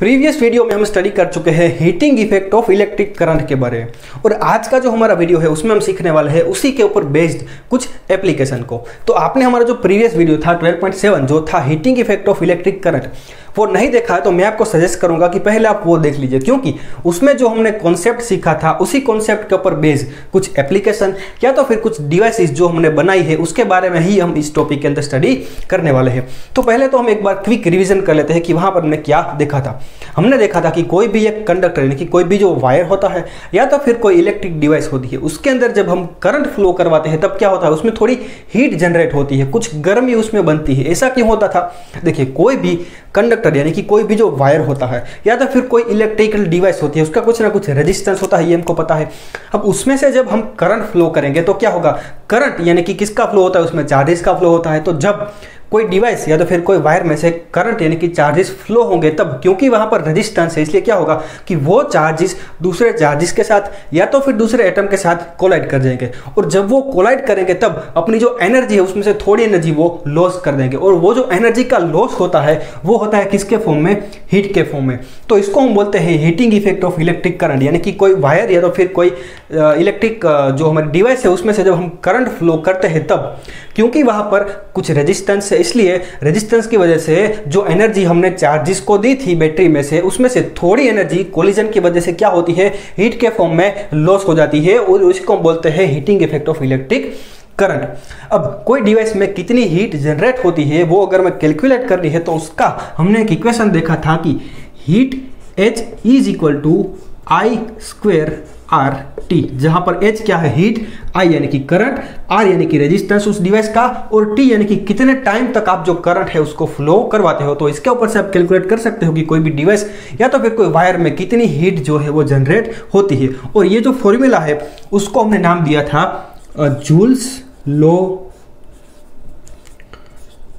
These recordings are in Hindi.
प्रीवियस वीडियो में हम स्टडी कर चुके हैं heating effect of electric current के बारे में, और आज का जो हमारा वीडियो है उसमें हम सीखने वाले हैं उसी के ऊपर बेस्ड कुछ एप्लीकेशन को। तो आपने हमारा जो प्रीवियस वीडियो था 12.7 जो था heating effect of electric current, वो नहीं देखा है तो मैं आपको सजेस्ट करूंगा कि पहले आप वो देख लीजिए, क्योंकि उसमें जो हमने कॉन्सेप्ट सीखा था उसी कॉन्सेप्ट के ऊपर बेस्ड कुछ एप्लीकेशन या तो फिर कुछ डिवाइसेस जो हमने बनाई है उसके बारे में ही हम इस टॉपिक के अंदर स्टडी करने वाले हैं। तो पहले तो हम एक बार क्विक रिवीजन कर लेते हैं कि वहां पर हमने क्या देखा था। हमने देखा था कि कोई भी एक कंडक्टर यानी कि कोई भी जो वायर होता है या तो फिर कोई इलेक्ट्रिक डिवाइस होती है, उसके अंदर जब हम करंट फ्लो करवाते हैं तब क्या होता है, उसमें थोड़ी हीट जनरेट होती है, कुछ गर्मी उसमें बनती है। ऐसा क्यों होता था? देखिए, कोई भी कंडक्टर यानी कि कोई भी जो वायर होता है या तो फिर कोई इलेक्ट्रिकल डिवाइस होती है, उसका कुछ ना कुछ रेजिस्टेंस होता है, ये हमको पता है। अब उसमें से जब हम करंट फ्लो करेंगे तो क्या होगा, करंट यानी कि किसका फ्लो होता है, उसमें चार्जेस का फ्लो होता है। तो जब कोई डिवाइस या तो फिर कोई वायर में से करंट यानी कि चार्जेस फ्लो होंगे तब, क्योंकि वहां पर रेजिस्टेंस है, इसलिए क्या होगा कि वो चार्जेस दूसरे चार्जेस के साथ या तो फिर दूसरे एटम के साथ कोलाइड कर जाएंगे, और जब वो कोलाइड करेंगे तब अपनी जो एनर्जी है उसमें से थोड़ी एनर्जी वो लॉस कर देंगे, और वो जो एनर्जी का लॉस होता है वो होता है किसके फॉर्म में, हीट के फॉर्म में। तो इसको हम बोलते हैं heating effect of electric current, यानी कि कोई वायर या तो फिर कोई इलेक्ट्रिक जो हमारी डिवाइस है उसमें से जब हम करंट फ्लो करते हैं तब, क्योंकि वहां पर कुछ रेजिस्टेंस है, इसलिए रेजिस्टेंस की वजह से जो एनर्जी हमने चार्जेस को दी थी बैटरी में से, उसमें से थोड़ी एनर्जी कोलिजन की वजह से क्या होती है, हीट के फॉर्म में लॉस हो जाती है, और उसको हम बोलते हैं heating effect of electric current. अब कोई डिवाइस में कितनी हीट जनरेट होती है वो अगर मैं कैलकुलेट करनी है तो उसका हमने एक इक्वेशन देखा था कि heat H is equal to I square R T, जहां पर H क्या है, हीट, I यानी कि करंट, R यानी कि रेजिस्टेंस उस डिवाइस का, और T यानी कि कितने टाइम तक आप जो करंट है उसको फ्लो करवाते हो। तो इसके ऊपर से आप कैलकुलेट कर सकते हो कि कोई भी डिवाइस या तो फिर कोई वायर में कितनी हीट जो है वो जनरेट होती है। और ये जो फॉर्मूला है उसको हमने नाम दिया था जूल्स लॉ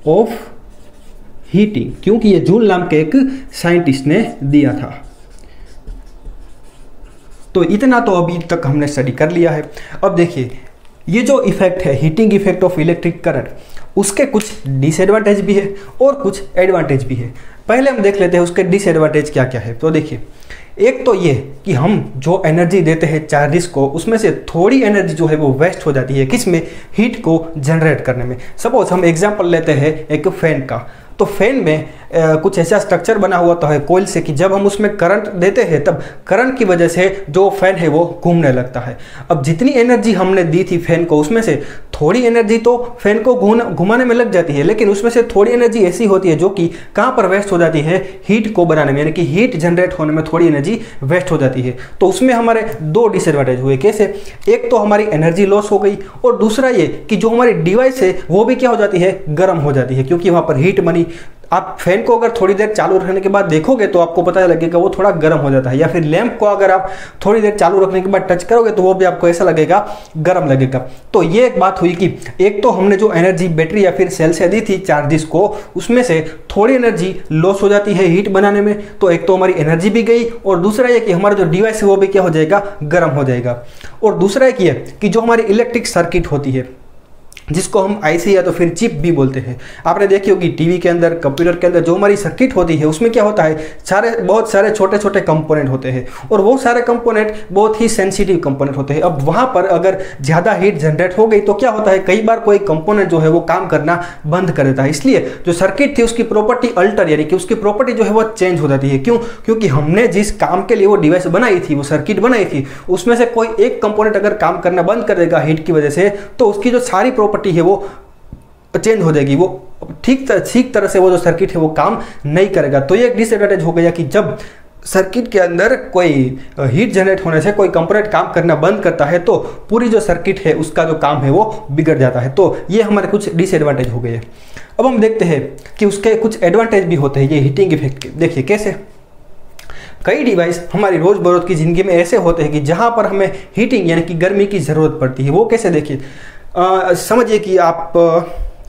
ऑफ हीटिंग, क्योंकि ये जूल नाम के एक साइंटिस्ट ने दिया था। तो इतना तो अभी तक हमने स्टडी कर लिया है। अब देखिए, ये जो इफेक्ट है heating effect of electric current, उसके कुछ डिसएडवांटेज भी है और कुछ एडवांटेज भी है। पहले हम देख लेते हैं उसके डिसएडवांटेज क्या क्या है। तो देखिए, एक तो ये कि हम जो एनर्जी देते हैं चार्जेस को, उसमें से थोड़ी एनर्जी जो है वो वेस्ट हो जाती है, किसमें, हीट को जनरेट करने में। सपोज हम एग्जांपल लेते हैं एक फैन का, तो फैन में कुछ ऐसा स्ट्रक्चर बना हुआ तो है कोयल से कि जब हम उसमें करंट देते हैं तब करंट की वजह से जो फैन है वो घूमने लगता है। अब जितनी एनर्जी हमने दी थी फैन को, उसमें से थोड़ी एनर्जी तो फैन को घुमाने में लग जाती है, लेकिन उसमें से थोड़ी एनर्जी ऐसी होती है जो कि कहाँ पर वेस्ट हो जाती है, हीट को बनाने में, यानी कि हीट जनरेट होने में थोड़ी एनर्जी वेस्ट हो जाती है। तो उसमें हमारे दो डिसएडवांटेज हुए। कैसे? एक तो हमारी एनर्जी लॉस हो गई, और दूसरा ये कि जो हमारी डिवाइस है वो भी क्या हो जाती है, गर्म हो जाती है, क्योंकि वहाँ पर हीट बनी। आप फैन को अगर थोड़ी देर चालू रखने के बाद देखोगे तो आपको पता लगेगा वो थोड़ा गर्म हो जाता है, या फिर लैंप को अगर आप थोड़ी देर चालू रखने के बाद टच करोगे तो वो भी आपको ऐसा लगेगा, गर्म लगेगा। तो ये एक बात हुई कि एक तो हमने जो एनर्जी बैटरी या फिर सेल से दी थी चार्जेस को, उसमें से थोड़ी एनर्जी लॉस हो जाती है हीट बनाने में, तो एक तो हमारी एनर्जी भी गई, और दूसरा ये कि हमारा जो डिवाइस है वो भी क्या हो जाएगा, गर्म हो जाएगा। और दूसरा एक ये कि जो हमारी इलेक्ट्रिक सर्किट होती है, जिसको हम आईसी या तो फिर चिप भी बोलते हैं, आपने देखी होगी टीवी के अंदर, कंप्यूटर के अंदर जो हमारी सर्किट होती है उसमें क्या होता है, बहुत सारे छोटे छोटे कंपोनेंट होते हैं, और वो सारे कंपोनेंट बहुत ही सेंसिटिव कंपोनेंट होते हैं। अब वहां पर अगर ज़्यादा हीट जनरेट हो गई तो क्या होता है, कई बार कोई कंपोनेंट जो है वो काम करना बंद कर देता है, इसलिए जो सर्किट थी उसकी प्रॉपर्टी अल्टर यानी कि उसकी प्रॉपर्टी जो है वो चेंज हो जाती है। क्यों? क्योंकि हमने जिस काम के लिए वो डिवाइस बनाई थी, वो सर्किट बनाई थी, उसमें से कोई एक कंपोनेंट अगर काम करना बंद कर देगा हीट की वजह से, तो उसकी जो सारी प्रॉपर्टी है वो चेंज हो जाएगी, वो ठीक तरह से वो जो सर्किट है वो काम नहीं करेगा। तो ये एक डिसएडवांटेज हो गया कि जब सर्किट के अंदर कोई हीट जनरेट होने से कोई कंपोनेंट काम करना बंद करता है तो पूरी जो सर्किट है उसका जो काम है वो बिगड़ जाता है। तो ये हमारे कुछ डिसएडवांटेज हो गए। अब हम देखते हैं कि उसके कुछ एडवांटेज भी होते हैं ये हीटिंग इफेक्ट के। देखिए कैसे, कई डिवाइस हमारी रोज़-बरोज़ की ज़िंदगी में ऐसे होते हैं कि जहाँ पर हमें हीटिंग यानी कि गर्मी की ज़रूरत पड़ती है। वो कैसे, देखिए समझिए कि आप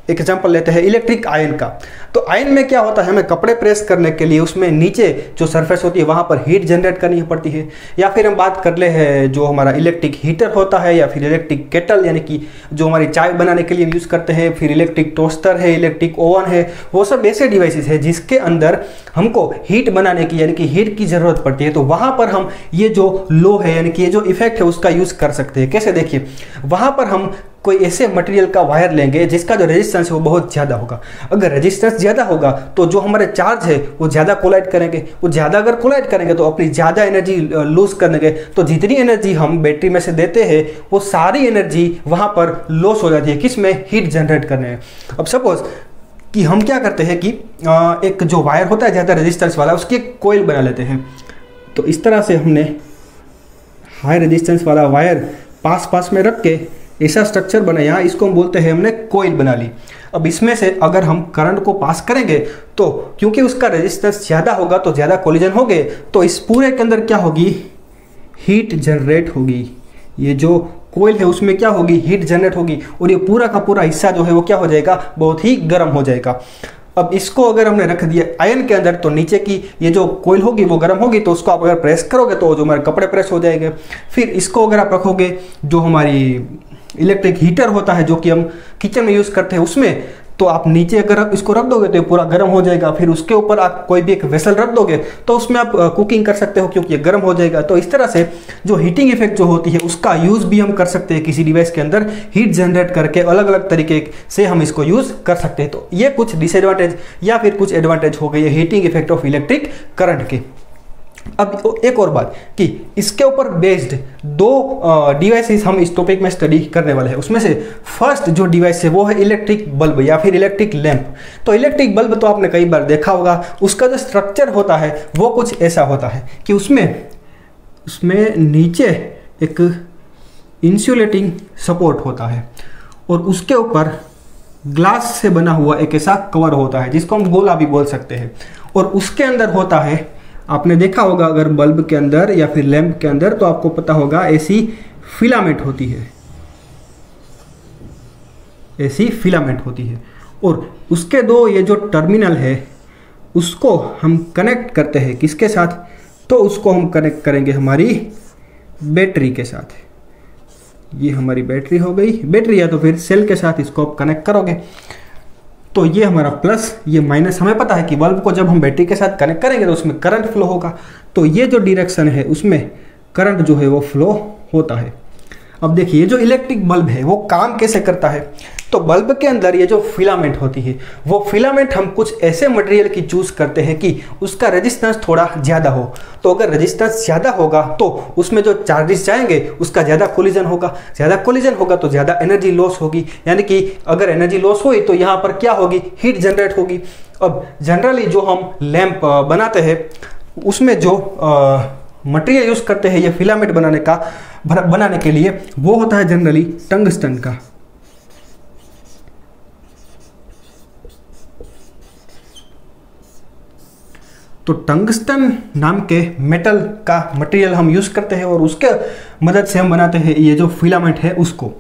एग्जाम्पल लेते हैं इलेक्ट्रिक आयन का। तो आयन में क्या होता है, हमें कपड़े प्रेस करने के लिए उसमें नीचे जो सरफेस होती है वहाँ पर हीट जनरेट करनी पड़ती है। या फिर हम बात कर ले हैं जो हमारा इलेक्ट्रिक हीटर होता है, या फिर इलेक्ट्रिक केटल यानी कि जो हमारी चाय बनाने के लिए यूज़ करते हैं, फिर इलेक्ट्रिक टोस्टर है, इलेक्ट्रिक ओवन है, वो सब ऐसे डिवाइसेस है जिसके अंदर हमको हीट बनाने की यानी कि हीट की ज़रूरत पड़ती है। तो वहाँ पर हम ये जो लो है यानी कि ये जो इफेक्ट है उसका यूज़ कर सकते हैं। कैसे, देखिए वहाँ पर हम कोई ऐसे मटेरियल का वायर लेंगे जिसका जो रेजिस्टेंस है वो बहुत ज़्यादा होगा। अगर रेजिस्टेंस ज़्यादा होगा तो जो हमारे चार्ज है वो ज़्यादा कोलाइड करेंगे, वो ज़्यादा अगर कोलाइड करेंगे तो अपनी ज़्यादा एनर्जी लूज करेंगे। तो जितनी एनर्जी हम बैटरी में से देते हैं वो सारी एनर्जी वहाँ पर लॉस हो जाती है, किसमें, हीट जनरेट करने में। अब सपोज कि हम क्या करते हैं कि एक जो वायर होता है ज़्यादा रेजिस्टेंस वाला उसकी एक कोयल बना लेते हैं। तो इस तरह से हमने हाई रेजिस्टेंस वाला वायर पास में रख के ऐसा स्ट्रक्चर बनाया, इसको हम बोलते हैं हमने कोयल बना ली। अब इसमें से अगर हम करंट को पास करेंगे तो क्योंकि उसका रेजिस्टेंस ज़्यादा होगा तो ज़्यादा कोलिजन होंगे, तो इस पूरे के अंदर क्या होगी, हीट जनरेट होगी। ये जो कोयल है उसमें क्या होगी, हीट जनरेट होगी और ये पूरा का पूरा हिस्सा जो है वो क्या हो जाएगा, बहुत ही गर्म हो जाएगा। अब इसको अगर हमने रख दिया आयन के अंदर तो नीचे की ये जो कोयल होगी वो गर्म होगी, तो उसको आप अगर प्रेस करोगे तो जो हमारे कपड़े प्रेस हो जाएंगे। फिर इसको अगर आप रखोगे जो हमारी इलेक्ट्रिक हीटर होता है जो कि हम किचन में यूज़ करते हैं उसमें, तो आप नीचे अगर इसको रख दोगे तो ये पूरा गर्म हो जाएगा। फिर उसके ऊपर आप कोई भी एक वेसल रख दोगे तो उसमें आप कुकिंग कर सकते हो क्योंकि ये गर्म हो जाएगा। तो इस तरह से जो हीटिंग इफेक्ट जो होती है उसका यूज़ भी हम कर सकते हैं किसी डिवाइस के अंदर, हीट जनरेट करके अलग अलग तरीके से हम इसको यूज़ कर सकते हैं। तो ये कुछ डिसएडवांटेज या फिर कुछ एडवांटेज हो गई है heating effect of electric current के। अब एक और बात कि इसके ऊपर बेस्ड दो डिवाइसेस हम इस टॉपिक में स्टडी करने वाले हैं। उसमें से फर्स्ट जो डिवाइस है वो है इलेक्ट्रिक बल्ब या फिर इलेक्ट्रिक लैंप। तो इलेक्ट्रिक बल्ब तो आपने कई बार देखा होगा, उसका जो स्ट्रक्चर होता है वो कुछ ऐसा होता है कि उसमें नीचे एक इंसुलेटिंग सपोर्ट होता है और उसके ऊपर ग्लास से बना हुआ एक ऐसा कवर होता है जिसको हम गोला भी बोल सकते हैं। और उसके अंदर होता है, आपने देखा होगा अगर बल्ब के अंदर या फिर लैंप के अंदर, तो आपको पता होगा ऐसी फिलामेंट होती है, ऐसी फिलामेंट होती है। और उसके दो ये जो टर्मिनल है उसको हम कनेक्ट करते हैं किसके साथ, तो उसको हम कनेक्ट करेंगे हमारी बैटरी के साथ। ये हमारी बैटरी हो गई, बैटरी या तो फिर सेल के साथ इसको आप कनेक्ट करोगे तो ये हमारा प्लस, ये माइनस। हमें पता है कि बल्ब को जब हम बैटरी के साथ कनेक्ट करेंगे तो उसमें करंट फ्लो होगा, तो ये जो डायरेक्शन है उसमें करंट जो है वो फ्लो होता है। अब देखिए ये जो इलेक्ट्रिक बल्ब है वो काम कैसे करता है, तो बल्ब के अंदर ये जो फिलामेंट होती है वो फिलामेंट हम कुछ ऐसे मटेरियल की चूज करते हैं कि उसका रेजिस्टेंस थोड़ा ज़्यादा हो। तो अगर रेजिस्टेंस ज़्यादा होगा तो उसमें जो चार्जेस जाएंगे उसका ज़्यादा कोलिजन होगा, ज़्यादा कोलिजन होगा तो ज़्यादा एनर्जी लॉस होगी। यानी कि अगर एनर्जी लॉस हुई तो यहाँ पर क्या होगी, हीट जनरेट होगी। अब जनरली जो हम लैंप बनाते हैं उसमें जो मटेरियल यूज़ करते हैं ये फिलामेंट बनाने के लिए वो होता है जनरली टंगस्टन का। तो टंगस्टन नाम के मेटल का मटेरियल हम यूज़ करते हैं और उसके मदद से हम बनाते हैं ये जो फिलामेंट है उसको।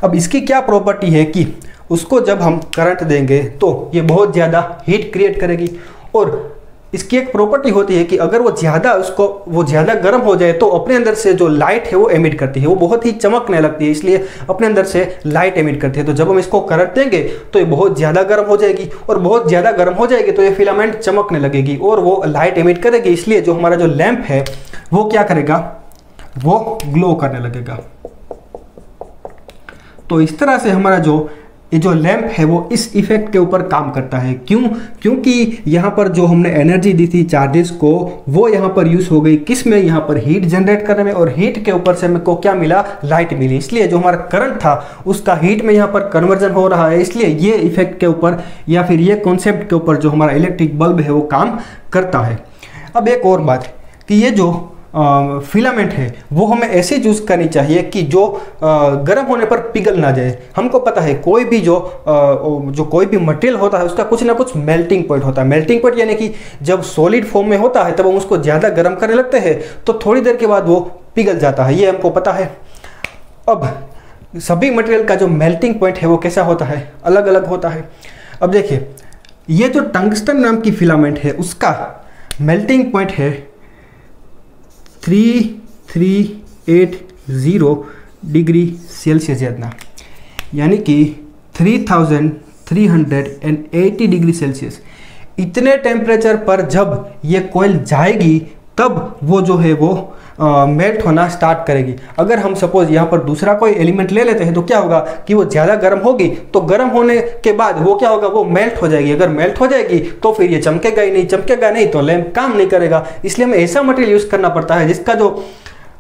अब इसकी क्या प्रॉपर्टी है कि उसको जब हम करंट देंगे तो ये बहुत ज़्यादा हीट क्रिएट करेगी। और इसकी एक प्रॉपर्टी होती है कि अगर वो ज़्यादा गर्म हो जाए तो अपने अंदर से जो लाइट है वो एमिट करती है, वो बहुत ही चमकने लगती है, इसलिए अपने अंदर से लाइट एमिट करती है। तो जब हम इसको करंट देंगे तो ये बहुत ज़्यादा गर्म हो जाएगी और बहुत ज़्यादा गर्म हो जाएगी तो ये फिलामेंट चमकने लगेगी और वो लाइट एमिट करेगी। इसलिए जो हमारा जो लैंप है वो क्या करेगा, वो ग्लो करने लगेगा। तो इस तरह से हमारा ये जो लैंप है वो इस इफेक्ट के ऊपर काम करता है। क्यों? क्योंकि यहाँ पर जो हमने एनर्जी दी थी चार्जेस को वो यहाँ पर यूज हो गई किस में, यहाँ पर हीट जनरेट करने में, और हीट के ऊपर से हमको क्या मिला, लाइट मिली। इसलिए जो हमारा करंट था उसका हीट में यहाँ पर कन्वर्जन हो रहा है। इसलिए ये इफेक्ट के ऊपर या फिर ये कॉन्सेप्ट के ऊपर जो हमारा इलेक्ट्रिक बल्ब है वो काम करता है। अब एक और बात कि ये जो फिलामेंट है वो हमें ऐसे यूज करनी चाहिए कि जो गर्म होने पर पिघल ना जाए। हमको पता है कोई भी कोई भी मटेरियल होता है उसका कुछ ना कुछ मेल्टिंग पॉइंट होता है। मेल्टिंग पॉइंट यानी कि जब सॉलिड फॉर्म में होता है तब हम उसको ज़्यादा गर्म करने लगते हैं तो थोड़ी देर के बाद वो पिघल जाता है, ये हमको पता है। अब सभी मटेरियल का जो मेल्टिंग पॉइंट है वो कैसा होता है, अलग अलग होता है। अब देखिए ये जो टंगस्टन नाम की फिलामेंट है उसका मेल्टिंग पॉइंट है 3380 डिग्री सेल्सियस जितना, यानी कि 3380 डिग्री सेल्सियस। इतने टेम्परेचर पर जब ये कोयल जाएगी तब वो जो है वो मेल्ट होना स्टार्ट करेगी। अगर हम सपोज यहाँ पर दूसरा कोई एलिमेंट ले लेते हैं तो क्या होगा कि वो ज़्यादा गर्म होगी, तो गर्म होने के बाद वो क्या होगा, वो मेल्ट हो जाएगी। अगर मेल्ट हो जाएगी तो फिर ये चमकेगा ही नहीं, चमकेगा नहीं तो लैंप काम नहीं करेगा। इसलिए हमें ऐसा मटेरियल यूज़ करना पड़ता है जिसका जो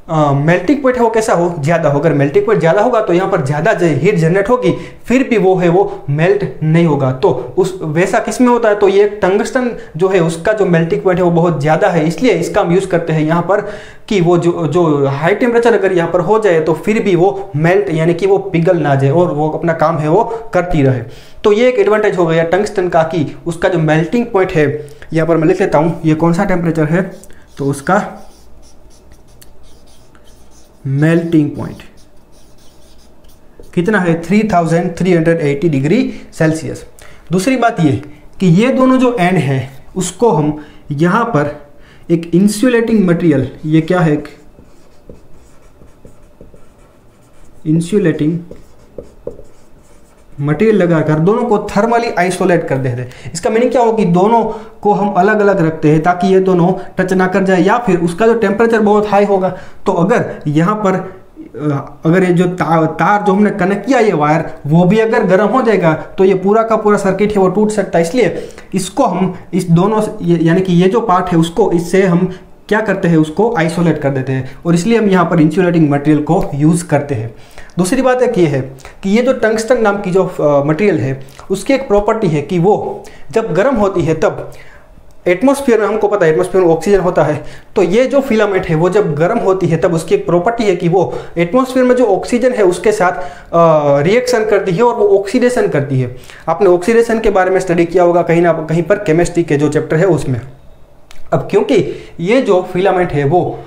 मेल्टिंग पॉइंट है वो कैसा हो, ज़्यादा हो। अगर मेल्टिंग पॉइंट ज़्यादा होगा तो यहाँ पर ज़्यादा हीट जनरेट होगी, फिर भी वो है वो मेल्ट नहीं होगा। तो उस वैसा किस में होता है, तो ये टंगस्टन जो है उसका जो मेल्टिंग पॉइंट है वो बहुत ज़्यादा है, इसलिए इसका हम यूज़ करते हैं यहाँ पर कि वो जो हाई टेम्परेचर अगर यहाँ पर हो जाए तो फिर भी वो मेल्ट यानी कि वो पिघल ना जाए और वो अपना काम है वो करती रहे। तो ये एक एडवांटेज हो गया टंगस्टन का कि उसका जो मेल्टिंग पॉइंट है, यहाँ पर मैं लिख लेता हूँ ये कौन सा टेम्परेचर है, तो उसका मेल्टिंग पॉइंट कितना है 3380 डिग्री सेल्सियस। दूसरी बात ये कि ये दोनों जो एंड है उसको हम यहाँ पर एक इंसुलेटिंग मटेरियल, ये क्या है, एक इंसुलेटिंग मटेरियल लगाकर दोनों को थर्मली आइसोलेट कर देते हैं। इसका मीनिंग क्या हो कि दोनों को हम अलग अलग रखते हैं ताकि ये दोनों टच ना कर जाए, या फिर उसका जो टेम्परेचर बहुत हाई होगा तो अगर यहाँ पर अगर ये जो तार जो हमने कनेक्ट किया ये वायर वो भी अगर गर्म हो जाएगा तो ये पूरा का पूरा सर्किट है वो टूट सकता है। इसलिए इसको हम इस दोनों यानी कि ये जो पार्ट है उसको इससे हम क्या करते हैं, उसको आइसोलेट कर देते हैं, और इसलिए हम यहाँ पर इंसुलेटिंग मटेरियल को यूज़ करते हैं। दूसरी बात एक ये है कि ये जो टंगस्टन नाम की जो मटेरियल है उसकी एक प्रॉपर्टी है कि वो जब गर्म होती है तब एटमॉस्फेयर में, हमको पता है एटमॉस्फेयर में ऑक्सीजन होता है, तो ये जो फिलामेंट है वो जब गर्म होती है तब उसकी एक प्रॉपर्टी है कि वो एटमॉस्फेयर में जो ऑक्सीजन है उसके साथ रिएक्शन करती है और वो ऑक्सीडेशन करती है। आपने ऑक्सीडेशन के बारे में स्टडी किया होगा कहीं ना कहीं पर, केमिस्ट्री के जो चैप्टर है उसमें। अब क्योंकि ये जो फिलामेंट है वो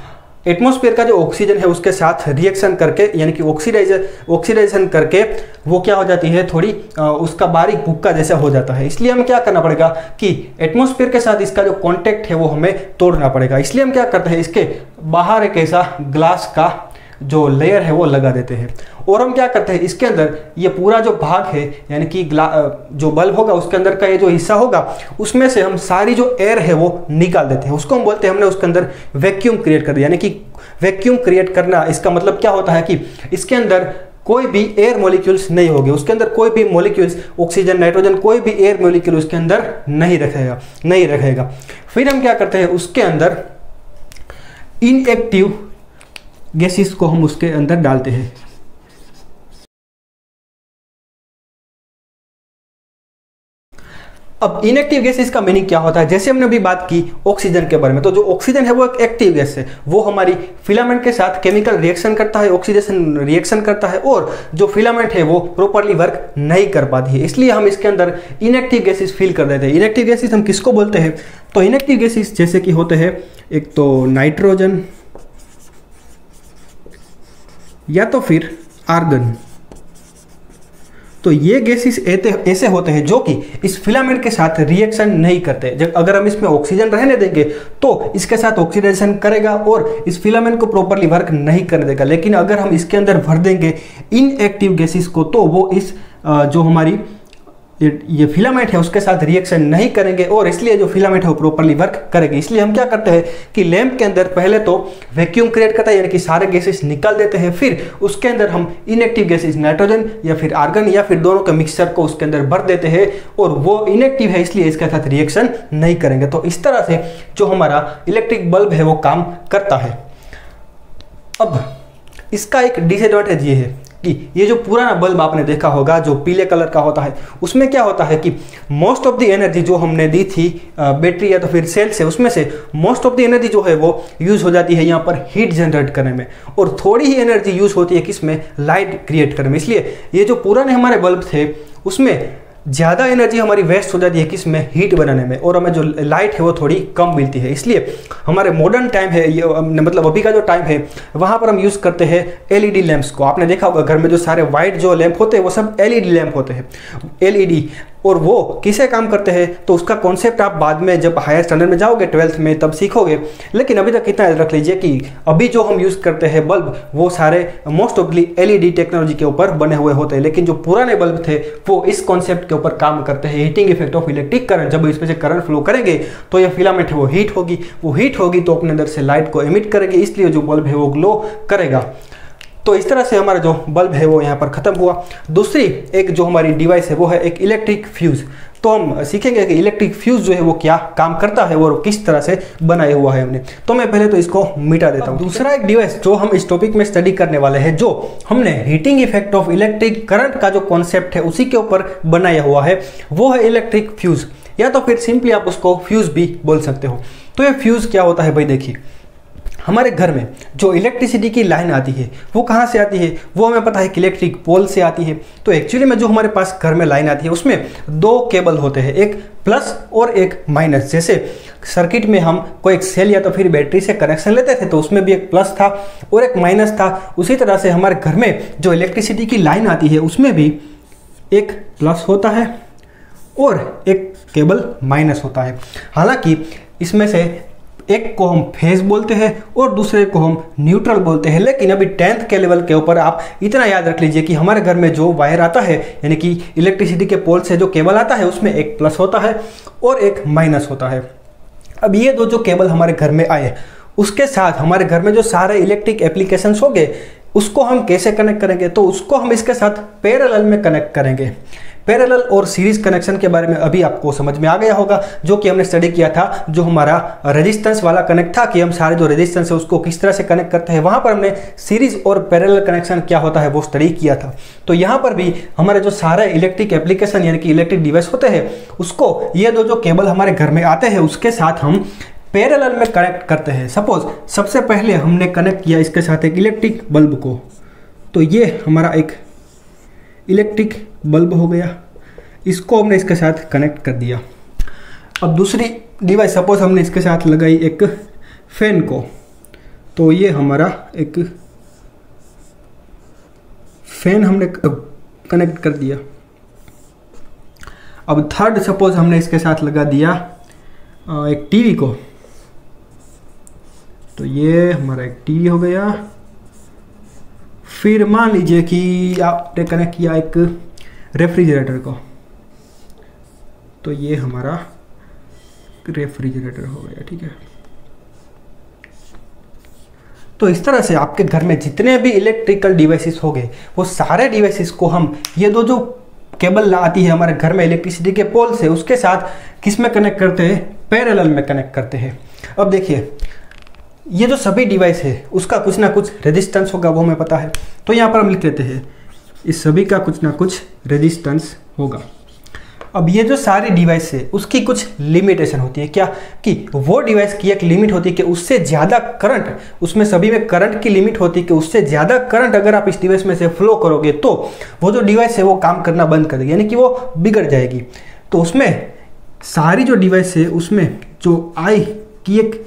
एटमॉस्फेयर का जो ऑक्सीजन है उसके साथ रिएक्शन करके यानी कि ऑक्सीडाइजेशन करके वो क्या हो जाती है, थोड़ी उसका बारीक भुक्का जैसा हो जाता है। इसलिए हमें क्या करना पड़ेगा कि एटमॉस्फेयर के साथ इसका जो कांटेक्ट है वो हमें तोड़ना पड़ेगा। इसलिए हम क्या करते हैं, इसके बाहर एक ऐसा ग्लास का जो लेयर है वो लगा देते हैं, और हम क्या करते हैं इसके अंदर ये पूरा जो भाग है यानी कि जो बल्ब होगा उसके अंदर का ये जो हिस्सा होगा उसमें से हम सारी जो एयर है वो निकाल देते हैं। उसको हम बोलते हैं हमने उसके अंदर वैक्यूम क्रिएट कर दिया। यानी कि वैक्यूम क्रिएट करना इसका मतलब क्या होता है कि इसके अंदर कोई भी एयर मॉलिक्यूल्स नहीं होंगे, उसके अंदर कोई भी मॉलिक्यूल्स ऑक्सीजन नाइट्रोजन कोई भी एयर मॉलिक्यूल उसके अंदर नहीं रखेगा। फिर हम क्या करते हैं, उसके अंदर इनएक्टिव गैसेस को हम उसके अंदर डालते हैं। अब इनएक्टिव गैसेस का मीनिंग क्या होता है, जैसे हमने अभी बात की ऑक्सीजन के बारे में, तो जो ऑक्सीजन है वो एक एक्टिव गैस है, वो हमारी फिलामेंट के साथ केमिकल रिएक्शन करता है, ऑक्सीडेशन रिएक्शन करता है, और जो फिलामेंट है वो प्रॉपर्ली वर्क नहीं कर पाती है। इसलिए हम इसके अंदर इनएक्टिव गैसेस फील कर देते हैं। इनएक्टिव गैसेस हम किसको बोलते हैं, तो इनएक्टिव गैसेस जैसे कि होते हैं एक तो नाइट्रोजन या तो फिर आर्गन। तो ये गैसेस ऐसे होते हैं जो कि इस फिलामेंट के साथ रिएक्शन नहीं करते। जब अगर हम इसमें ऑक्सीजन रहने देंगे तो इसके साथ ऑक्सीडेशन करेगा और इस फिलामेंट को प्रॉपर्ली वर्क नहीं करने देगा। लेकिन अगर हम इसके अंदर भर देंगे इनएक्टिव गैसेस को तो वो इस जो हमारी ये फिलामेंट है उसके साथ रिएक्शन नहीं करेंगे और इसलिए जो फिलामेंट है वो प्रॉपर्ली वर्क करेगी। इसलिए हम क्या करते हैं कि लैंप के अंदर पहले तो वैक्यूम क्रिएट करता है यानी कि सारे गैसेस निकाल देते हैं, फिर उसके अंदर हम इनएक्टिव गैसेस नाइट्रोजन या फिर आर्गन या फिर दोनों के मिक्सचर को उसके अंदर भर देते हैं और वो इनएक्टिव है इसलिए इसके साथ रिएक्शन नहीं करेंगे। तो इस तरह से जो हमारा इलेक्ट्रिक बल्ब है वो काम करता है। अब इसका एक डिसएडवांटेज ये है कि ये जो पुराना बल्ब आपने देखा होगा जो पीले कलर का होता है उसमें क्या होता है कि मोस्ट ऑफ द एनर्जी जो हमने दी थी बैटरी या तो फिर सेल से, उसमें से मोस्ट ऑफ द एनर्जी जो है वो यूज़ हो जाती है यहाँ पर हीट जनरेट करने में और थोड़ी ही एनर्जी यूज़ होती है किसमें, लाइट क्रिएट करने में। इसलिए ये जो पुराने हमारे बल्ब थे उसमें ज़्यादा एनर्जी हमारी वेस्ट हो जाती है किसमें, हीट बनाने में, और हमें जो लाइट है वो थोड़ी कम मिलती है। इसलिए हमारे मॉडर्न टाइम है ये, मतलब अभी का जो टाइम है वहाँ पर हम यूज़ करते हैं एलईडी लैंप्स को। आपने देखा होगा घर में जो सारे वाइट जो लैंप होते हैं वो सब एलईडी लैंप होते हैं, एलईडी। और वो किसे काम करते हैं तो उसका कॉन्सेप्ट आप बाद में जब हायर स्टैंडर्ड में जाओगे 12th में तब सीखोगे। लेकिन अभी तक इतना याद रख लीजिए कि अभी जो हम यूज़ करते हैं बल्ब वो सारे मोस्ट ऑफली एलईडी टेक्नोलॉजी के ऊपर बने हुए होते हैं। लेकिन जो पुराने बल्ब थे वो इस कॉन्सेप्ट के ऊपर काम करते हैं, heating effect of electric current. जब इसमें से करंट फ्लो करेंगे तो ये फिलामेंट है वो हीट होगी तो अपने अंदर से लाइट को एमिट करेंगे, इसलिए जो बल्ब है वो ग्लो करेगा। तो इस तरह से हमारा जो बल्ब है वो यहाँ पर ख़त्म हुआ। दूसरी एक जो हमारी डिवाइस है वो है एक इलेक्ट्रिक फ्यूज़। तो हम सीखेंगे कि इलेक्ट्रिक फ्यूज़ जो है वो क्या काम करता है और किस तरह से बनाया हुआ है हमने। तो मैं पहले तो इसको मिटा देता हूँ। दूसरा एक डिवाइस जो हम इस टॉपिक में स्टडी करने वाले हैं, जो हमने heating effect of electric current का जो कॉन्सेप्ट है उसी के ऊपर बनाया हुआ है, वो है इलेक्ट्रिक फ्यूज़, या तो फिर सिंपली आप उसको फ्यूज़ भी बोल सकते हो। तो ये फ्यूज़ क्या होता है भाई, देखिए हमारे घर में जो इलेक्ट्रिसिटी की लाइन आती है वो कहाँ से आती है, वो हमें पता है कि इलेक्ट्रिक पोल से आती है। तो एक्चुअली में जो हमारे पास घर में लाइन आती है उसमें दो केबल होते हैं, एक प्लस और एक माइनस। जैसे सर्किट में हम कोई एक सेल या तो फिर बैटरी से कनेक्शन लेते थे तो उसमें भी एक प्लस था और एक माइनस था। उसी तरह से हमारे घर में जो इलेक्ट्रिसिटी की लाइन आती है उसमें भी एक प्लस होता है और एक केबल माइनस होता है। हालांकि इसमें से एक को हम फेज बोलते हैं और दूसरे को हम न्यूट्रल बोलते हैं। लेकिन अभी 10th के लेवल के ऊपर आप इतना याद रख लीजिए कि हमारे घर में जो वायर आता है, यानी कि इलेक्ट्रिसिटी के पोल से जो केबल आता है उसमें एक प्लस होता है और एक माइनस होता है। अब ये दो जो केबल हमारे घर में आए उसके साथ हमारे घर में जो सारे इलेक्ट्रिक एप्लीकेशंस हो गए उसको हम कैसे कनेक्ट करेंगे, तो उसको हम इसके साथ पैरेलल में कनेक्ट करेंगे। पैरेलल और सीरीज कनेक्शन के बारे में अभी आपको समझ में आ गया होगा, जो कि हमने स्टडी किया था, जो हमारा रेजिस्टेंस वाला कनेक्ट था कि हम सारे जो रेजिस्टेंस है उसको किस तरह से कनेक्ट करते हैं। वहां पर हमने सीरीज और पैरेलल कनेक्शन क्या होता है वो स्टडी किया था। तो यहाँ पर भी हमारे जो सारे इलेक्ट्रिक एप्लीकेशन यानी कि इलेक्ट्रिक डिवाइस होते हैं उसको ये दो जो केबल हमारे घर में आते हैं उसके साथ हम पैरेलल में कनेक्ट करते हैं। सपोज सबसे पहले हमने कनेक्ट किया इसके साथ एक इलेक्ट्रिक बल्ब को, तो ये हमारा एक इलेक्ट्रिक बल्ब हो गया, इसको हमने इसके साथ कनेक्ट कर दिया। अब दूसरी डिवाइस सपोज हमने इसके साथ लगाई एक फैन को, तो ये हमारा एक फैन हमने कनेक्ट कर दिया। अब थर्ड सपोज हमने इसके साथ लगा दिया एक टीवी को, तो ये हमारा एक टीवी हो गया। फिर मान लीजिए कि आपने कनेक्ट किया एक रेफ्रिजरेटर को, तो ये हमारा रेफ्रिजरेटर हो गया, ठीक है। तो इस तरह से आपके घर में जितने भी इलेक्ट्रिकल डिवाइसेस हो गए वो सारे डिवाइसेस को हम ये दो जो केबल आती है हमारे घर में इलेक्ट्रिसिटी के पोल से उसके साथ किस में कनेक्ट करते हैं, पैरेलल में कनेक्ट करते हैं। अब देखिए ये जो सभी डिवाइस है उसका कुछ ना कुछ रेजिस्टेंस होगा, वो हमें पता है। तो यहाँ पर हम लिख लेते हैं इस सभी का कुछ ना कुछ रेजिस्टेंस होगा। अब ये जो सारी डिवाइस है उसकी कुछ लिमिटेशन होती है, क्या कि वो डिवाइस की एक लिमिट होती है कि उससे ज़्यादा करंट, उसमें सभी में करंट की लिमिट होती है कि उससे ज़्यादा करंट अगर आप इस डिवाइस में से फ्लो करोगे तो वो जो डिवाइस है वो काम करना बंद कर देगी, यानी कि वो बिगड़ जाएगी। तो उसमें सारी जो डिवाइस है उसमें जो आई की एक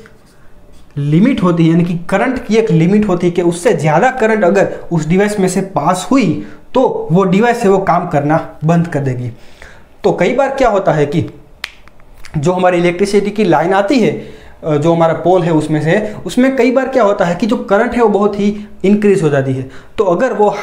लिमिट होती है, यानी कि करंट की एक लिमिट होती है कि उससे ज़्यादा करंट अगर उस डिवाइस में से पास हुई तो वो डिवाइस है वो काम करना बंद कर देगी। तो कई बार क्या होता है कि जो हमारी इलेक्ट्रिसिटी की लाइन आती है, जो हमारा पोल है उसमें कई बार क्या होता है कि जो करंट है वो बहुत ही इंक्रीज हो जाती है। तो अगर वो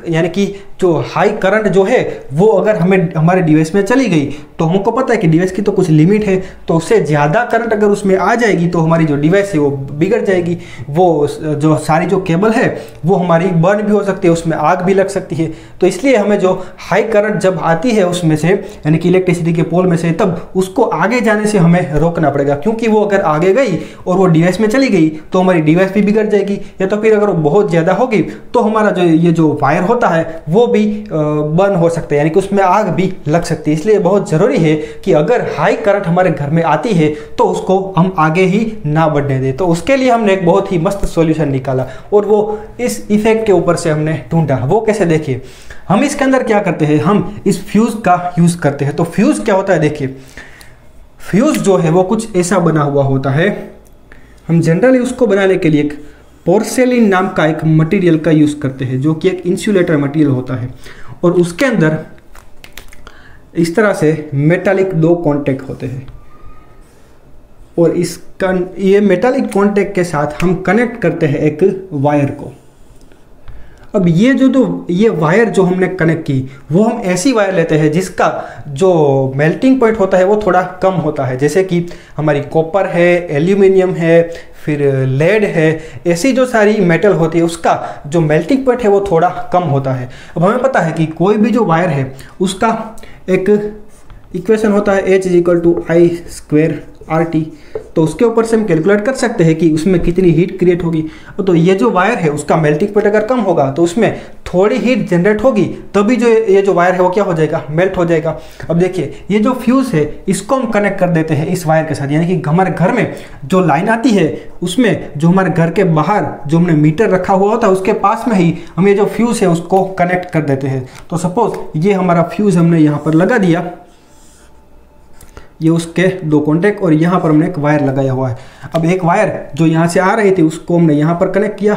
यानी कि जो हाई करंट जो है वो अगर हमें हमारे डिवाइस में चली गई तो हमको पता है कि डिवाइस की तो कुछ लिमिट है, तो उससे ज़्यादा करंट अगर उसमें आ जाएगी तो हमारी जो डिवाइस है वो बिगड़ जाएगी। वो जो सारी जो केबल है वो हमारी बर्न भी हो सकती है, उसमें आग भी लग सकती है। तो इसलिए हमें जो हाई करंट जब आती है उसमें से यानी कि इलेक्ट्रिसिटी के पोल में से, तब उसको आगे जाने से हमें रोकना पड़ेगा, क्योंकि वो अगर आगे गई और वो डिवाइस में चली गई तो हमारी डिवाइस भी बिगड़ जाएगी, या तो फिर अगर वो बहुत बहुत ज़्यादा होगी तो हमारा जो ये जो वायर होता है वो भी बर्न हो सकता है, यानी कि उसमें आग भी लग सकती है। इसलिए बहुत ज़रूरी है कि अगर हाई करंट हमारे घर में आती है तो उसको हम आगे ही ना बढ़ने दें। तो उसके लिए हमने एक बहुत ही मस्त सॉल्यूशन निकाला और वो इस इफेक्ट के ऊपर से हमने ढूंढा। वो कैसे, देखिए हम इसके अंदर क्या करते हैं, हम इस फ्यूज़ का यूज़ करते हैं। तो फ्यूज़ क्या होता है, देखिए फ्यूज़ जो है वो कुछ ऐसा बना हुआ होता है। हम जनरली उसको बनाने के लिए एक पोर्सेलिन नाम का एक मटेरियल का यूज़ करते हैं जो कि एक इंसुलेटर मटेरियल होता है, और उसके अंदर इस तरह से मेटालिक दो कॉन्टैक्ट होते हैं, और ये मेटालिक कॉन्टैक्ट के साथ हम कनेक्ट करते हैं एक वायर को। अब ये ये वायर जो हमने कनेक्ट की वो हम ऐसी वायर लेते हैं जिसका जो मेल्टिंग पॉइंट होता है वो थोड़ा कम होता है, जैसे कि हमारी कॉपर है, एल्यूमिनियम है, फिर लेड है, ऐसी जो सारी मेटल होती है उसका जो मेल्टिंग पॉइंट है वो थोड़ा कम होता है। अब हमें पता है कि कोई भी जो वायर है उसका एक इक्वेशन होता है H = I²RT, तो उसके ऊपर से हम कैलकुलेट कर सकते हैं कि उसमें कितनी हीट क्रिएट होगी। तो ये जो वायर है उसका मेल्टिंग पॉइंट अगर कम होगा तो उसमें थोड़ी हीट जनरेट होगी, तभी जो ये जो वायर है वो क्या हो जाएगा, मेल्ट हो जाएगा। अब देखिए ये जो फ्यूज़ है इसको हम कनेक्ट कर देते हैं इस वायर के साथ, यानी कि हमारे घर में जो लाइन आती है उसमें जो हमारे घर के बाहर जो हमने मीटर रखा हुआ होता है उसके पास में ही हम ये जो फ्यूज़ है उसको कनेक्ट कर देते हैं। तो सपोज ये हमारा फ्यूज़ हमने यहाँ पर लगा दिया, ये उसके दो कॉन्टैक्ट, और यहाँ पर हमने एक वायर लगाया हुआ है। अब एक वायर जो यहाँ से आ रही थी उसको हमने यहाँ पर कनेक्ट किया,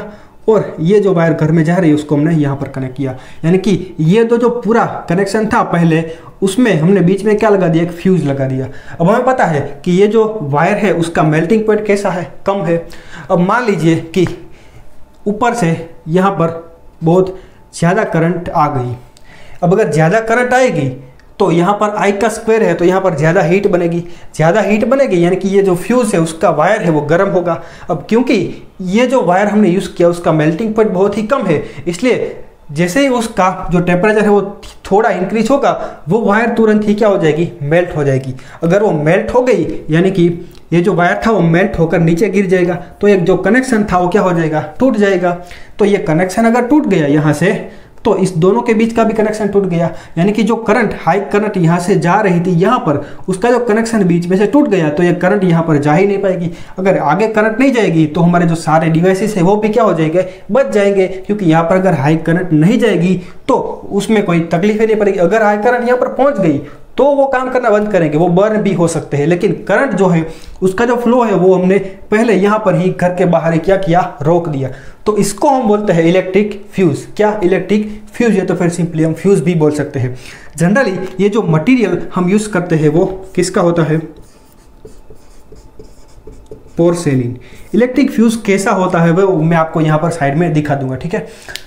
और ये जो वायर घर में जा रही है उसको हमने यहाँ पर कनेक्ट किया, यानी कि ये जो पूरा कनेक्शन था पहले उसमें हमने बीच में क्या लगा दिया, एक फ्यूज़ लगा दिया। अब हमें पता है कि ये जो वायर है उसका मेल्टिंग पॉइंट कैसा है, कम है। अब मान लीजिए कि ऊपर से यहाँ पर बहुत ज़्यादा करंट आ गई। अब अगर ज़्यादा करंट आएगी तो यहाँ पर I² है तो यहाँ पर ज़्यादा हीट बनेगी, ज़्यादा हीट बनेगी यानी कि ये जो फ्यूज़ है उसका वायर है वो गर्म होगा। अब क्योंकि ये जो वायर हमने यूज़ किया उसका मेल्टिंग पॉइंट बहुत ही कम है, इसलिए जैसे ही उसका जो टेम्परेचर है वो थोड़ा इंक्रीज होगा वो वायर तुरंत ही क्या हो जाएगी, मेल्ट हो जाएगी। अगर वो मेल्ट हो गई यानी कि ये जो वायर था वो मेल्ट होकर नीचे गिर जाएगा, तो एक जो कनेक्शन था वो क्या हो जाएगा, टूट जाएगा। तो ये कनेक्शन अगर टूट गया यहाँ से तो इस दोनों के बीच का भी कनेक्शन टूट गया, यानी कि जो करंट हाई करंट यहाँ से जा रही थी यहाँ पर उसका जो कनेक्शन बीच में से टूट गया, तो ये करंट यहाँ पर जा ही नहीं पाएगी। अगर आगे करंट नहीं जाएगी तो हमारे जो सारे डिवाइसेस है वो भी क्या हो जाएंगे, बच जाएंगे, क्योंकि यहाँ पर अगर हाई करंट नहीं जाएगी तो उसमें कोई तकलीफ ही नहीं पड़ेगी। अगर हाई करंट यहाँ पर पहुँच गई तो वो काम करना बंद करेंगे, वो बर्न भी हो सकते हैं, लेकिन करंट जो है उसका जो फ्लो है वो हमने पहले यहाँ पर ही घर के बाहर ही क्या किया, रोक दिया। तो इसको हम बोलते हैं इलेक्ट्रिक फ्यूज़। क्या, इलेक्ट्रिक फ्यूज़ है, तो फिर सिंपली हम फ्यूज़ भी बोल सकते हैं। जनरली ये जो मटेरियल हम यूज़ करते हैं वो किसका होता है, पोर्सेलिन। इलेक्ट्रिक फ्यूज़ कैसा होता है वो मैं आपको यहाँ पर साइड में दिखा दूंगा, ठीक है।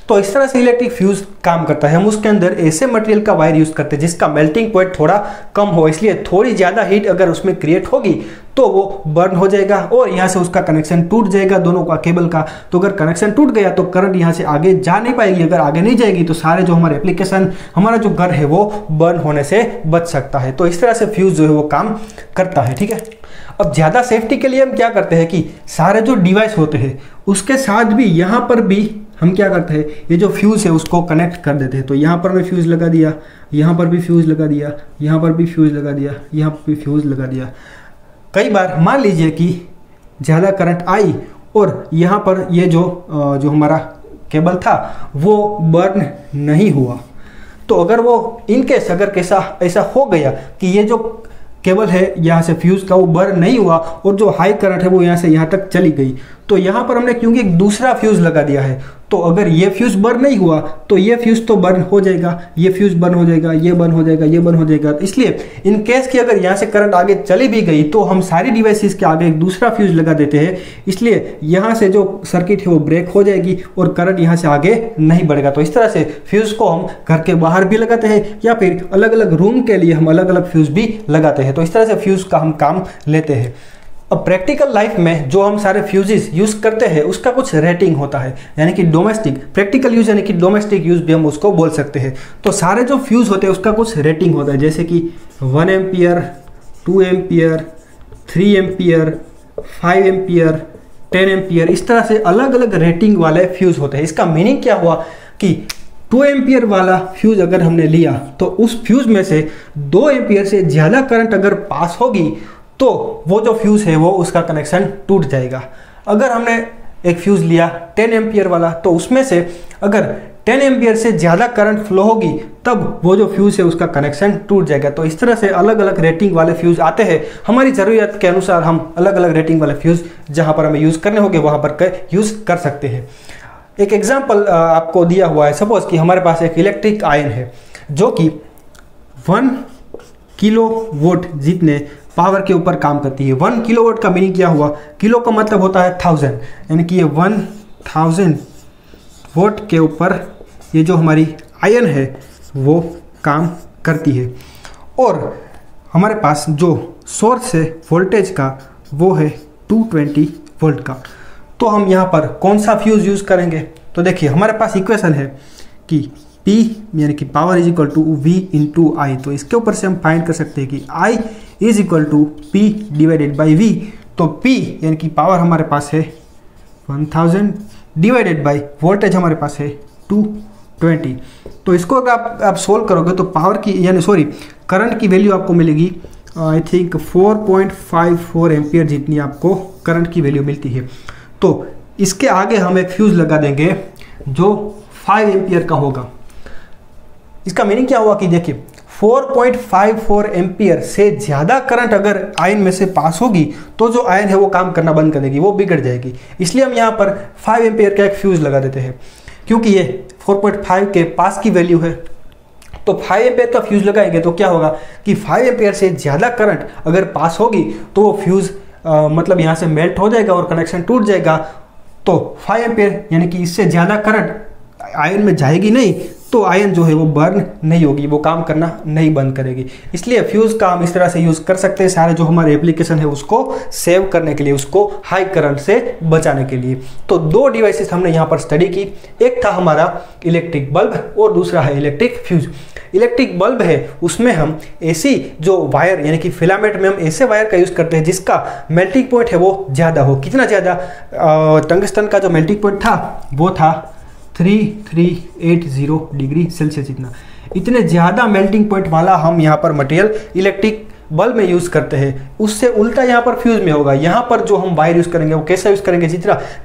तो इस तरह से इलेक्ट्रिक फ्यूज़ काम करता है। हम उसके अंदर ऐसे मटेरियल का वायर यूज़ करते हैं जिसका मेल्टिंग पॉइंट थोड़ा कम हो, इसलिए थोड़ी ज़्यादा हीट अगर उसमें क्रिएट होगी तो वो बर्न हो जाएगा और यहाँ से उसका कनेक्शन टूट जाएगा दोनों का केबल का। तो अगर कनेक्शन टूट गया तो करंट यहाँ से आगे जा नहीं पाएगी, अगर आगे नहीं जाएगी तो सारे जो हमारे एप्लीकेशन, हमारा जो घर है वो बर्न होने से बच सकता है। तो इस तरह से फ्यूज़ जो है वो काम करता है, ठीक है। अब ज़्यादा सेफ्टी के लिए हम क्या करते हैं कि सारे जो डिवाइस होते हैं उसके साथ भी यहाँ पर भी हम क्या करते हैं, ये जो फ्यूज़ है उसको कनेक्ट कर देते हैं। तो यहाँ पर मैं फ्यूज़ लगा दिया, यहाँ पर भी फ्यूज़ लगा दिया, यहाँ पर भी फ्यूज़ लगा दिया, यहाँ पर भी फ्यूज़ लगा दिया। कई बार मान लीजिए कि ज़्यादा करंट आई और यहाँ पर ये जो हमारा केबल था वो बर्न नहीं हुआ, तो अगर वो इनकेस अगर कैसा ऐसा हो गया कि ये जो केबल है यहाँ से फ्यूज़ का वो बर्न नहीं हुआ और जो हाई करंट है वो यहाँ से यहाँ तक चली गई, तो यहाँ पर हमने क्योंकि एक दूसरा फ्यूज़ लगा दिया है, तो अगर ये फ्यूज़ बर्न नहीं हुआ तो ये फ्यूज़ तो बर्न हो जाएगा, ये फ्यूज़ बर्न हो जाएगा, ये बर्न हो जाएगा, ये बर्न हो जाएगा। इसलिए इन केस कि अगर यहाँ से करंट आगे चली भी गई तो हम सारी डिवाइसेस के आगे एक दूसरा फ्यूज़ लगा देते हैं, इसलिए यहाँ से जो सर्किट है वो ब्रेक हो जाएगी और करंट यहाँ से आगे नहीं बढ़ेगा। तो इस तरह से फ्यूज़ को हम घर के बाहर भी लगाते हैं या फिर अलग अलग रूम के लिए हम अलग अलग फ्यूज़ भी लगाते हैं। तो इस तरह से फ्यूज़ का हम काम लेते हैं। अब प्रैक्टिकल लाइफ में जो हम सारे फ्यूजेस यूज़ करते हैं उसका कुछ रेटिंग होता है, यानी कि डोमेस्टिक प्रैक्टिकल यूज़ यानी कि डोमेस्टिक यूज़ भी हम उसको बोल सकते हैं। तो सारे जो फ्यूज़ होते हैं उसका कुछ रेटिंग होता है, जैसे कि 1 ampere, 2 ampere, 3 ampere, 5 ampere, 10 ampere, इस तरह से अलग अलग रेटिंग वाले फ्यूज़ होते हैं। इसका मीनिंग क्या हुआ कि 2 एम्पियर वाला फ्यूज़ अगर हमने लिया तो उस फ्यूज़ में से 2 एम्पियर से ज़्यादा करंट अगर पास होगी तो वो जो फ्यूज़ है वो उसका कनेक्शन टूट जाएगा। अगर हमने एक फ्यूज़ लिया 10 एम्पियर वाला तो उसमें से अगर 10 एम्पियर से ज़्यादा करंट फ्लो होगी तब वो जो फ्यूज़ है उसका कनेक्शन टूट जाएगा। तो इस तरह से अलग अलग रेटिंग वाले फ्यूज़ आते हैं। हमारी ज़रूरत के अनुसार हम अलग अलग रेटिंग वाले फ्यूज़ जहाँ पर हमें यूज़ करने होंगे वहाँ पर यूज़ कर सकते हैं। एक एग्जाम्पल आपको दिया हुआ है, सपोज़ कि हमारे पास एक इलेक्ट्रिक आयन है जो कि 1 किलोवाट जितने पावर के ऊपर काम करती है। 1 किलोवाट का मीनिंग क्या हुआ, किलो का मतलब होता है 1000, यानी कि ये 1000 वोट के ऊपर ये जो हमारी आयन है वो काम करती है। और हमारे पास जो सोर्स है वोल्टेज का वो है 220 वोल्ट का। तो हम यहाँ पर कौन सा फ्यूज़ यूज़ करेंगे, तो देखिए हमारे पास इक्वेशन है कि P यानी कि power is equal to V into I. तो इसके ऊपर से हम फाइंड कर सकते हैं कि I is equal to P divided by V। तो P यानी कि पावर हमारे पास है 1000 डिवाइडेड बाई वोल्टेज हमारे पास है 220। तो इसको अगर आप सोल्व करोगे तो पावर की यानी करंट की वैल्यू आपको मिलेगी आई थिंक 4.54 एम्पियर जितनी आपको करंट की वैल्यू मिलती है। तो इसके आगे हम एक फ्यूज़ लगा देंगे जो 5 एम्पियर का होगा। इसका मीनिंग क्या हुआ कि देखिए 4.54 एम्पियर से ज़्यादा करंट अगर आयन में से पास होगी तो जो आयन है वो काम करना बंद कर देगी, वो बिगड़ जाएगी। इसलिए हम यहाँ पर 5 एम्पियर का एक फ्यूज़ लगा देते हैं। क्योंकि ये 4.5 के पास की वैल्यू है तो 5 एम्पियर का फ्यूज़ लगाएंगे तो क्या होगा कि 5 एम्पियर से ज़्यादा करंट अगर पास होगी तो वो फ्यूज़ मतलब यहाँ से मेल्ट हो जाएगा और कनेक्शन टूट जाएगा। तो 5 एम्पियर यानी कि इससे ज़्यादा करंट आयन में जाएगी नहीं तो आयन जो है वो बर्न नहीं होगी, वो काम करना नहीं बंद करेगी। इसलिए फ्यूज़ का हम इस तरह से यूज़ कर सकते हैं सारे जो हमारे एप्लीकेशन है उसको सेव करने के लिए, उसको हाई करंट से बचाने के लिए। तो 2 डिवाइसेस हमने यहाँ पर स्टडी की, एक था हमारा इलेक्ट्रिक बल्ब और दूसरा है इलेक्ट्रिक फ्यूज़। इलेक्ट्रिक बल्ब है उसमें हम ऐसी जो वायर यानी कि फिलामेंट में हम ऐसे वायर का यूज़ करते हैं जिसका मेल्टिंग पॉइंट है वो ज़्यादा हो। कितना ज़्यादा, टंगस्टन का जो मेल्टिंग पॉइंट था वो था 3380 डिग्री सेल्सियस। इतने ज़्यादा मेल्टिंग पॉइंट वाला हम यहाँ पर मटेरियल इलेक्ट्रिक बल्ब में यूज़ करते हैं। उससे उल्टा यहाँ पर फ्यूज़ में होगा। यहाँ पर जो हम वायर यूज़ करेंगे वो कैसा यूज़ करेंगे,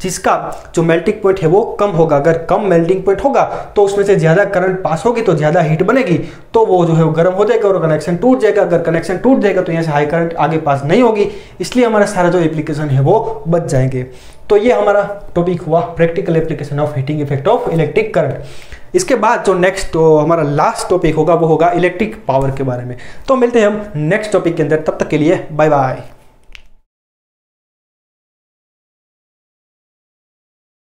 जिसका जो मेल्टिंग पॉइंट है वो कम होगा। अगर कम मेल्टिंग पॉइंट होगा तो उसमें से ज़्यादा करंट पास होगी तो ज़्यादा हीट बनेगी तो वो जो है वो गर्म हो जाएगा और कनेक्शन टूट जाएगा। अगर कनेक्शन टूट जाएगा तो यहाँ से हाई करंट आगे पास नहीं होगी, इसलिए हमारा सारा जो एप्लीकेशन है वो बच जाएंगे। तो ये हमारा टॉपिक हुआ practical application of heating effect of electric current. इसके बाद जो नेक्स्ट हमारा लास्ट टॉपिक होगा वो होगा इलेक्ट्रिक पावर के बारे में। तो मिलते हैं हम नेक्स्ट टॉपिक के अंदर, तब तक के लिए बाय बाय।